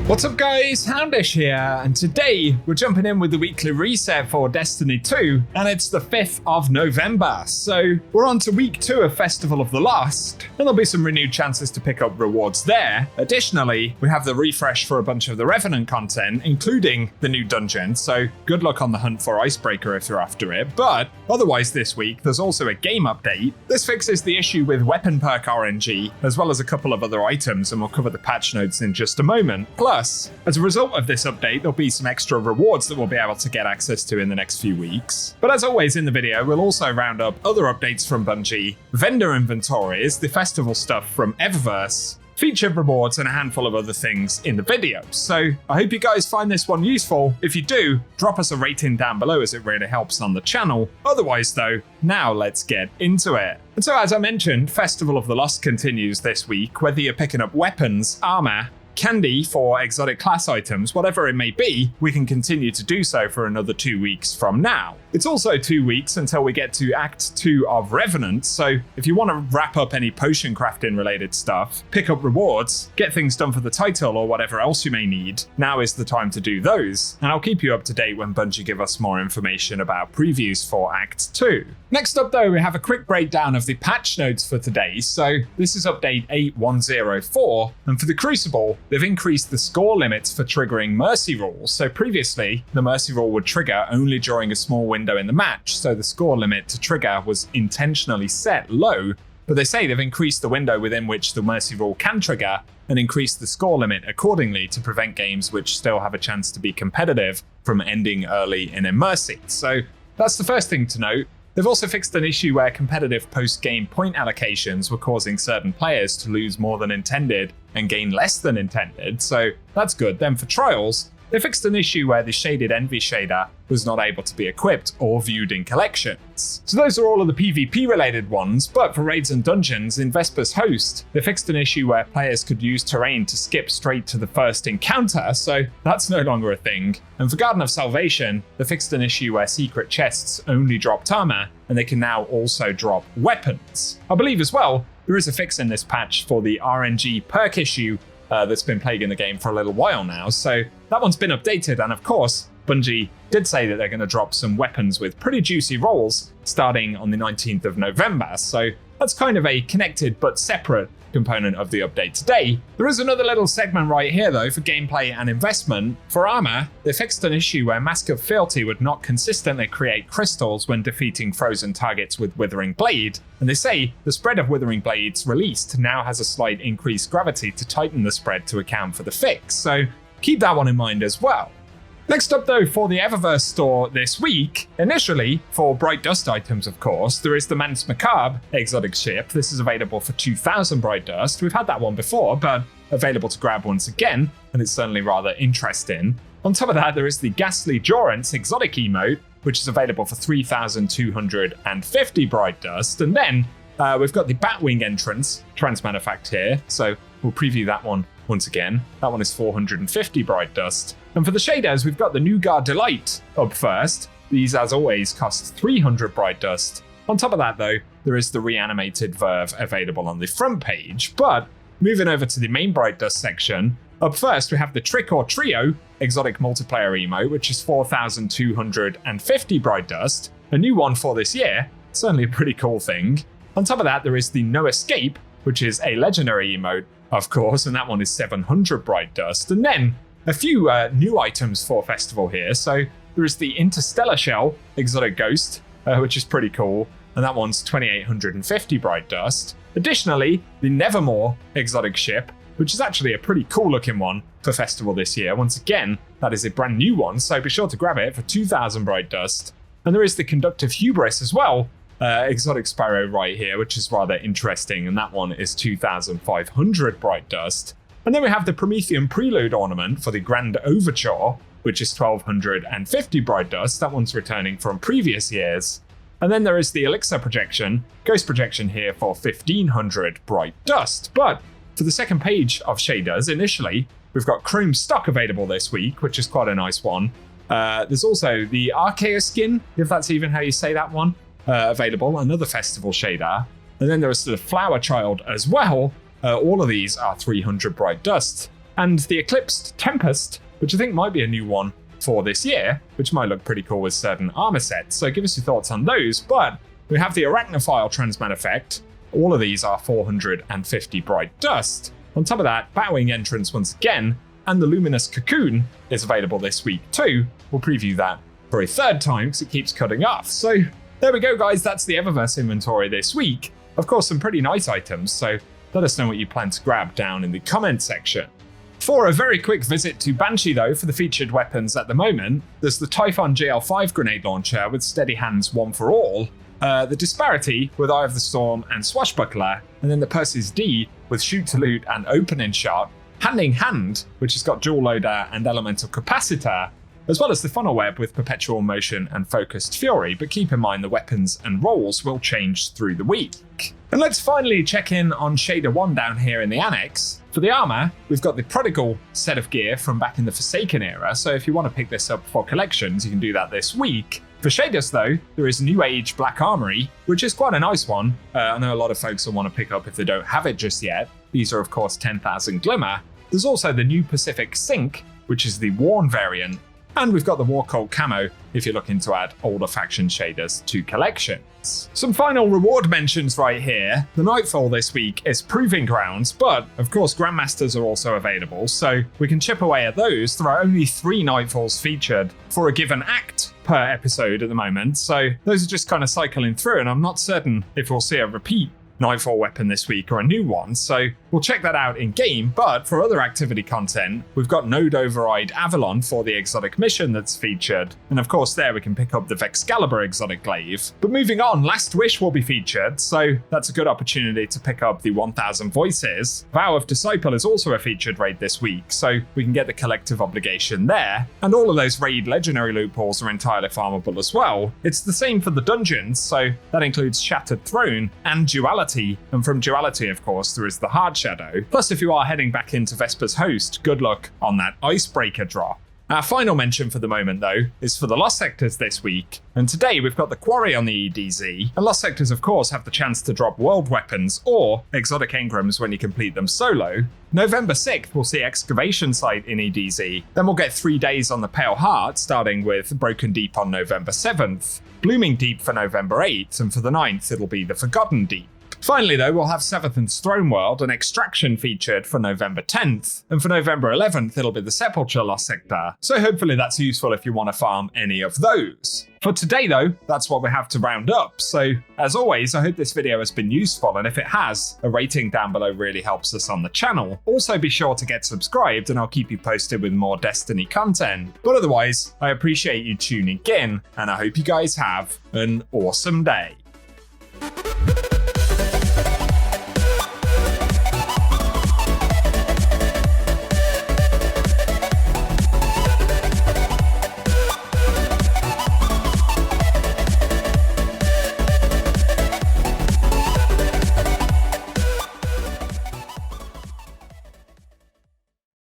What's up guys, Houndish here, and today we're jumping in with the weekly reset for Destiny 2, and it's the 5th of November, so we're on to week 2 of Festival of the Lost, and there'll be some renewed chances to pick up rewards there. Additionally, we have the refresh for a bunch of the Revenant content, including the new dungeon, so good luck on the hunt for Icebreaker if you're after it, but otherwise this week there's also a game update. This fixes the issue with weapon perk RNG, as well as a couple of other items, and we'll cover the patch notes in just a moment. Plus, as a result of this update, there'll be some extra rewards that we'll be able to get access to in the next few weeks. But as always in the video, we'll also round up other updates from Bungie, vendor inventories, the festival stuff from Eververse, featured rewards, and a handful of other things in the video. So I hope you guys find this one useful. If you do, drop us a rating down below as it really helps on the channel. Otherwise though, now let's get into it. And so as I mentioned, Festival of the Lost continues this week, whether you're picking up weapons, armor, candy for exotic class items, whatever it may be, we can continue to do so for another 2 weeks from now. It's also 2 weeks until we get to Act 2 of Revenant, so if you want to wrap up any potion crafting related stuff, pick up rewards, get things done for the title or whatever else you may need, now is the time to do those. And I'll keep you up to date when Bungie give us more information about previews for Act 2. Next up though, we have a quick breakdown of the patch notes for today. So this is update 8.104, and for the Crucible, they've increased the score limits for triggering mercy rules. So previously, the mercy rule would trigger only during a small window in the match, so the score limit to trigger was intentionally set low, but they say they've increased the window within which the mercy rule can trigger and increased the score limit accordingly to prevent games which still have a chance to be competitive from ending early in a mercy. So that's the first thing to note. They've also fixed an issue where competitive post-game point allocations were causing certain players to lose more than intended and gain less than intended, so that's good. Then for trials, they fixed an issue where the Shaded Envy shader was not able to be equipped or viewed in collections. So those are all of the PvP related ones, but for raids and dungeons, in Vesper's Host, they fixed an issue where players could use terrain to skip straight to the first encounter, so that's no longer a thing. And for Garden of Salvation, they fixed an issue where secret chests only dropped armor, and they can now also drop weapons. I believe as well, there is a fix in this patch for the RNG perk issue that's been plaguing the game for a little while now, so that one's been updated, and of course, Bungie did say that they're going to drop some weapons with pretty juicy rolls starting on the 19th of November, so that's kind of a connected but separate component of the update today. There is another little segment right here though for gameplay and investment. For armor, they fixed an issue where Mask of Fealty would not consistently create crystals when defeating frozen targets with Withering Blade, and they say the spread of Withering Blades released now has a slight increased gravity to tighten the spread to account for the fix, so keep that one in mind as well. Next up though, for the Eververse store this week, initially, for Bright Dust items of course, there is the Mance Macabre exotic ship. This is available for 2,000 Bright Dust. We've had that one before, but available to grab once again, and it's certainly rather interesting. On top of that, there is the Ghastly Durance exotic emote, which is available for 3,250 Bright Dust, and then we've got the Batwing entrance Transmanifact here, so we'll preview that one once again. That one is 450 Bright Dust. And for the shaders, we've got the Nougat Delight up first. These, as always, cost 300 Bright Dust. On top of that, though, there is the Reanimated Verve available on the front page. But moving over to the main Bright Dust section, up first, we have the Trick or Trio exotic multiplayer emote, which is 4,250 Bright Dust. A new one for this year. Certainly a pretty cool thing. On top of that, there is the No Escape, which is a legendary emote, of course, and that one is 700 Bright Dust. And then a few new items for Festival here. So there is the Interstellar Shell exotic ghost, which is pretty cool, and that one's 2,850 Bright Dust. Additionally, the Nevermore exotic ship, which is actually a pretty cool looking one for Festival this year. Once again, that is a brand new one, so be sure to grab it for 2,000 Bright Dust. And there is the Conductive Hubris as well, exotic Sparrow right here, which is rather interesting, and that one is 2,500 Bright Dust. And then we have the Promethean Prelude ornament for the Grand Overture, which is 1,250 Bright Dust. That one's returning from previous years. And then there is the Elixir projection, Ghost projection here for 1,500 Bright Dust. But for the second page of shaders, initially, we've got Chrome stock available this week, which is quite a nice one. There's also the Archaea skin, if that's even how you say that one, available, another festival shader. And then there is the Flower Child as well. All of these are 300 Bright Dust. and the Eclipsed Tempest, which I think might be a new one for this year, which might look pretty cool with certain armor sets. So give us your thoughts on those. But we have the Arachnophile Transmat effect. All of these are 450 Bright Dust. On top of that, Batwing Entrance once again, and the Luminous Cocoon is available this week too. We'll preview that for a third time because it keeps cutting off. So there we go, guys. That's the Eververse inventory this week. Of course, some pretty nice items, so let us know what you plan to grab down in the comment section. For a very quick visit to Banshee though, for the featured weapons at the moment, there's the Typhon GL5 grenade launcher with Steady Hands 1 for All, the Disparity with Eye of the Storm and Swashbuckler, and then the Percy's D with Shoot to Loot and Opening Shot, Handing Hand, which has got Dual Loader and Elemental Capacitor, as well as the Funnel Web with Perpetual Motion and Focused Fury, but keep in mind the weapons and roles will change through the week. And let's finally check in on Shader 1 down here in the annex. For the armor, we've got the Prodigal set of gear from back in the Forsaken era, so if you want to pick this up for collections, you can do that this week. For shaders though, there is New Age Black Armory, which is quite a nice one. I know a lot of folks will want to pick up if they don't have it just yet. These are of course 10,000 Glimmer. There's also the New Pacific Sync, which is the Worn variant, and we've got the War Cult Camo if you're looking to add older faction shaders to collections. Some final reward mentions right here. The Nightfall this week is Proving Grounds, but of course Grandmasters are also available, so we can chip away at those. There are only 3 Nightfalls featured for a given act per episode at the moment, so those are just kind of cycling through, and I'm not certain if we'll see a repeat Nightfall weapon this week or a new one, so we'll check that out in game. But for other activity content, we've got Node Override Avalon for the exotic mission that's featured, and of course there we can pick up the Vexcalibur exotic glaive. But moving on, Last Wish will be featured, so that's a good opportunity to pick up the 1000 Voices. Vow of Disciple is also a featured raid this week, so we can get the collective obligation there, and all of those raid legendary loopholes are entirely farmable as well. It's the same for the dungeons, so that includes Shattered Throne and Duality. And from Duality, of course, there is the Hard Shadow. Plus, if you are heading back into Vesper's Host, good luck on that Icebreaker drop. Our final mention for the moment, though, is for the Lost Sectors this week. And today we've got the Quarry on the EDZ. And Lost Sectors, of course, have the chance to drop world weapons or exotic engrams when you complete them solo. November 6th, we'll see Excavation Site in EDZ. Then we'll get 3 days on the Pale Heart, starting with Broken Deep on November 7th, Blooming Deep for November 8th, and for the 9th, it'll be the Forgotten Deep. Finally though, we'll have 7th and Throne World and Extraction featured for November 10th, and for November 11th it'll be the Sepulchre Lost Sector, so hopefully that's useful if you want to farm any of those. For today though, that's what we have to round up, so as always I hope this video has been useful, and if it has, a rating down below really helps us on the channel. Also be sure to get subscribed and I'll keep you posted with more Destiny content, but otherwise I appreciate you tuning in and I hope you guys have an awesome day.